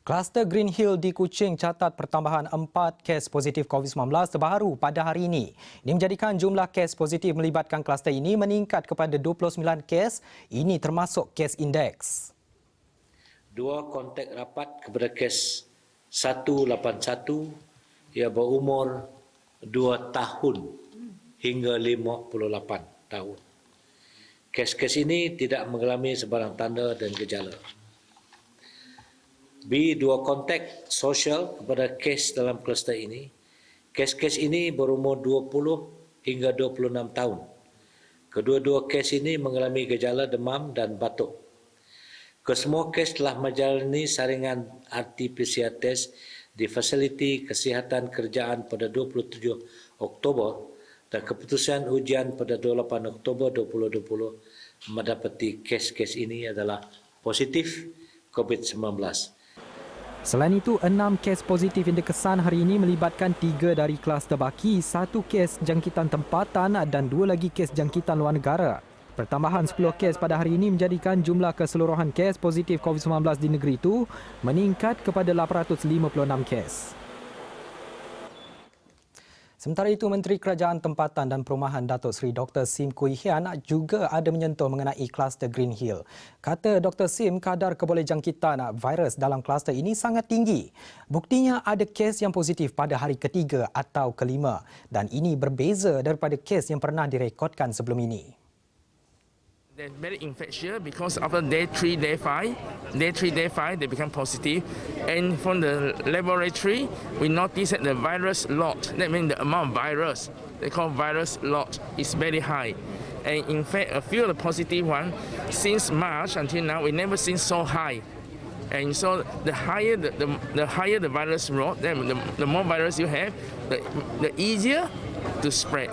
Kluster Green Hill di Kuching catat pertambahan 4 kes positif COVID-19 terbaru pada hari ini. Ini menjadikan jumlah kes positif melibatkan kluster ini meningkat kepada 29 kes. Ini termasuk kes indeks. 2 kontak rapat kepada kes 181 yang berumur 2 tahun hingga 58 tahun. Kes-kes ini tidak mengalami sebarang tanda dan gejala. B. 2 kontak sosial kepada kes dalam kluster ini. Kes-kes ini berumur 20 hingga 26 tahun. Kedua-dua kes ini mengalami gejala demam dan batuk. Kesemua kes telah menjalani saringan RT-PCR test di fasiliti kesihatan kerjaan pada 27 Oktober dan keputusan ujian pada 28 Oktober 2020 mendapati kes-kes ini adalah positif COVID-19. Selain itu, 6 kes positif yang dikesan hari ini melibatkan 3 dari kluster baki, 1 kes jangkitan tempatan dan 2 lagi kes jangkitan luar negara. Pertambahan 10 kes pada hari ini menjadikan jumlah keseluruhan kes positif COVID-19 di negeri itu meningkat kepada 856 kes. Sementara itu, Menteri Kerajaan Tempatan dan Perumahan Datuk Seri Dr. Sim Kui Hian juga ada menyentuh mengenai kluster Green Hill. Kata Dr. Sim, kadar kebolehjangkitan virus dalam kluster ini sangat tinggi. Buktinya ada kes yang positif pada hari ketiga atau kelima dan ini berbeza daripada kes yang pernah direkodkan sebelum ini. They're very infectious because after day 3, day 5, they become positive. And from the laboratory, we notice that the virus lot, that means the amount of virus, they call virus lot, is very high. And in fact, a few of the positive ones, since March until now, we never seen so high. And so the higher the virus lot, then the more virus you have, the easier to spread.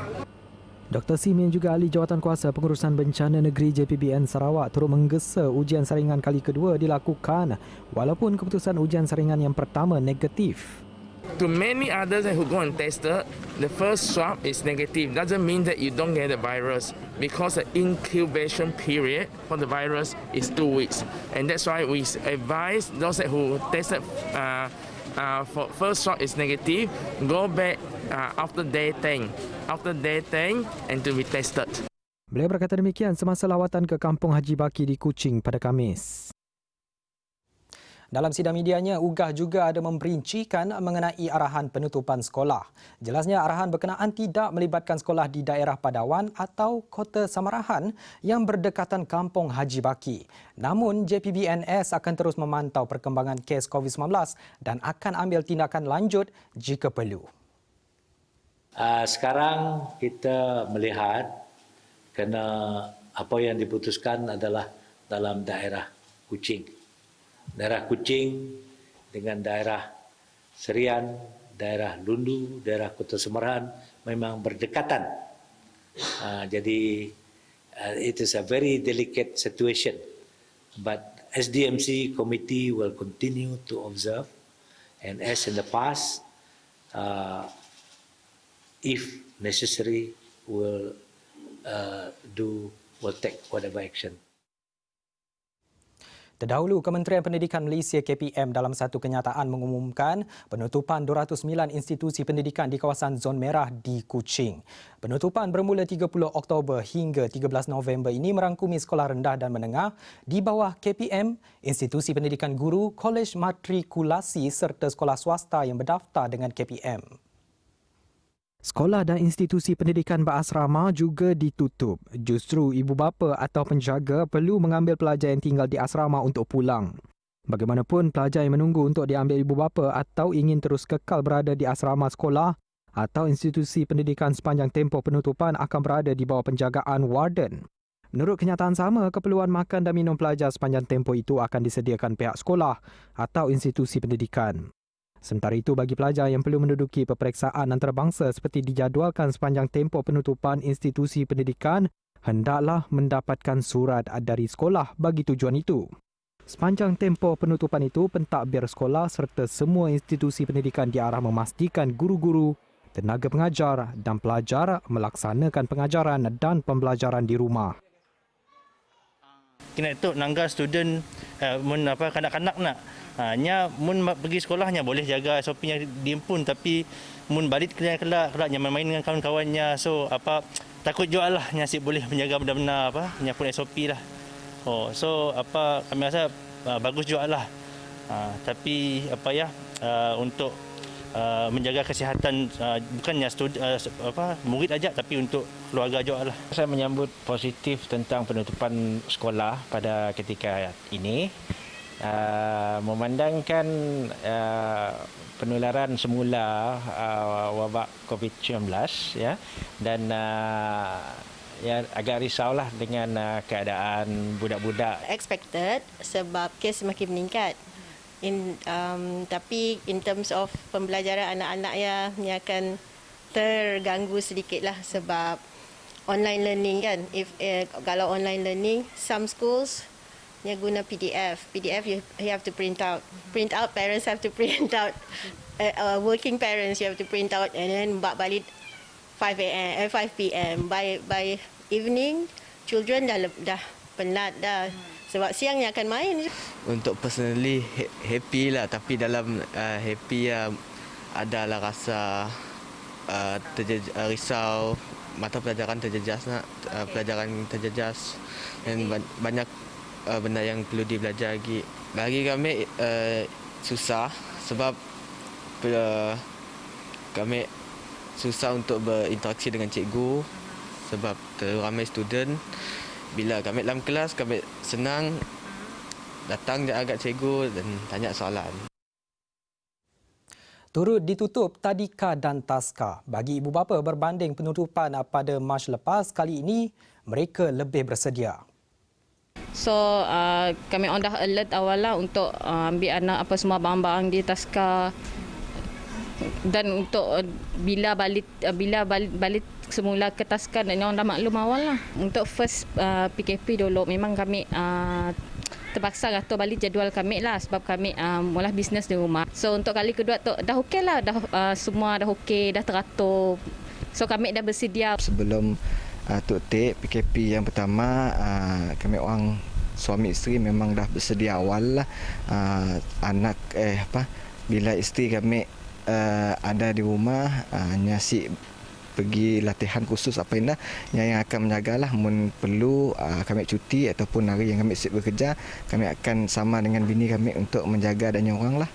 Dr. Sim yang juga ahli Jawatankuasa Pengurusan Bencana Negeri JPBN Sarawak turut menggesa ujian saringan kali kedua dilakukan walaupun keputusan ujian saringan yang pertama negatif. To many others who go and tested, the first swab is negative. Doesn't mean that you don't get the virus because the incubation period for the virus is 2 weeks. And that's why we advise those who tested for first swab is negative, go back after day 10. After day 10 and to be tested. Beliau berkata demikian semasa lawatan ke Kampung Haji Baki di Kuching pada Khamis. Dalam sidang medianya, UGAH juga ada memperincikan mengenai arahan penutupan sekolah. Jelasnya arahan berkenaan tidak melibatkan sekolah di daerah Padawan atau Kota Samarahan yang berdekatan Kampung Haji Baki. Namun, JPBNS akan terus memantau perkembangan kes COVID-19 dan akan ambil tindakan lanjut jika perlu. Sekarang kita melihat kerana apa yang diputuskan adalah dalam daerah Kuching. Daerah Kuching dengan daerah Serian, daerah Lundu, daerah Kota Semarahan memang berdekatan. Jadi it is a very delicate situation. But SDMC committee will continue to observe and as in the past, if necessary, will take whatever action. Terdahulu, Kementerian Pendidikan Malaysia KPM dalam satu kenyataan mengumumkan penutupan 209 institusi pendidikan di kawasan zon merah di Kuching. Penutupan bermula 30 Oktober hingga 13 November ini merangkumi sekolah rendah dan menengah di bawah KPM, institusi pendidikan guru, kolej matrikulasi serta sekolah swasta yang berdaftar dengan KPM. Sekolah dan institusi pendidikan berasrama juga ditutup. Justru ibu bapa atau penjaga perlu mengambil pelajar yang tinggal di asrama untuk pulang. Bagaimanapun, pelajar yang menunggu untuk diambil ibu bapa atau ingin terus kekal berada di asrama sekolah atau institusi pendidikan sepanjang tempoh penutupan akan berada di bawah penjagaan warden. Menurut kenyataan sama, keperluan makan dan minum pelajar sepanjang tempoh itu akan disediakan pihak sekolah atau institusi pendidikan. Sementara itu, bagi pelajar yang perlu menduduki peperiksaan antarabangsa seperti dijadualkan sepanjang tempoh penutupan institusi pendidikan, hendaklah mendapatkan surat dari sekolah bagi tujuan itu. Sepanjang tempoh penutupan itu, pentadbir sekolah serta semua institusi pendidikan diarah memastikan guru-guru, tenaga pengajar dan pelajar melaksanakan pengajaran dan pembelajaran di rumah. kena tu nangga student mun apa kanak-kanak nak nya mun pergi sekolahnya boleh jaga SOP nya diimpun, tapi mun balik kelak main dengan kawan-kawannya, so apa takut jual lah nya boleh menjaga benar-benar apa nya pun SOP lah. So apa kami rasa bagus jual lah. Tapi apa ya untuk menjaga kesihatan bukannya murid aja, tapi untuk keluarga juga lah. Saya menyambut positif tentang penutupan sekolah pada ketika ini. Memandangkan penularan semula wabak COVID-19 ya, dan ya agak risaulah dengan keadaan budak-budak. Expected sebab kes semakin meningkat. Tapi in terms of pembelajaran anak-anak yang akan terganggu sedikitlah sebab online learning kan. Kalau online learning, some schools nya guna PDF you have to print out. Parents have to print out. Working parents you have to print out and then bawa balik 5 PM. By evening, children dah penat dah. Sebab siangnya akan main. Untuk personally happy lah, tapi dalam happy adalah rasa risau, mata pelajaran terjejas pelajaran terjejas dan banyak benda yang perlu dibelajar lagi. Bagi kami susah sebab kami susah untuk berinteraksi dengan cikgu sebab terlalu ramai student. Bila kami dalam kelas, kami senang datang je agak cikgu dan tanya soalan. Turut ditutup tadika dan taska. Bagi ibu bapa berbanding penutupan pada Mac lepas, kali ini mereka lebih bersedia. So kami dah alert awal lah untuk ambil anak apa semua barang-barang di taska, dan untuk bila balik semula ke taska, dan orang dah maklum awal lah. Untuk first PKP dulu memang kami terpaksa atur balik jadual kami lah sebab kami mula bisnes di rumah. So untuk kali kedua tu dah okey lah, semua dah okey, dah teratur. So kami dah bersedia. Sebelum Tok Tek PKP yang pertama, kami orang suami isteri memang dah bersedia awal lah. Bila isteri kami ada di rumah, nyasi pergi latihan khusus apa yang akan menjagalah. Mun perlu kami cuti ataupun hari yang kami siap bekerja, kami akan sama dengan bini kami untuk menjaga dan orang lah.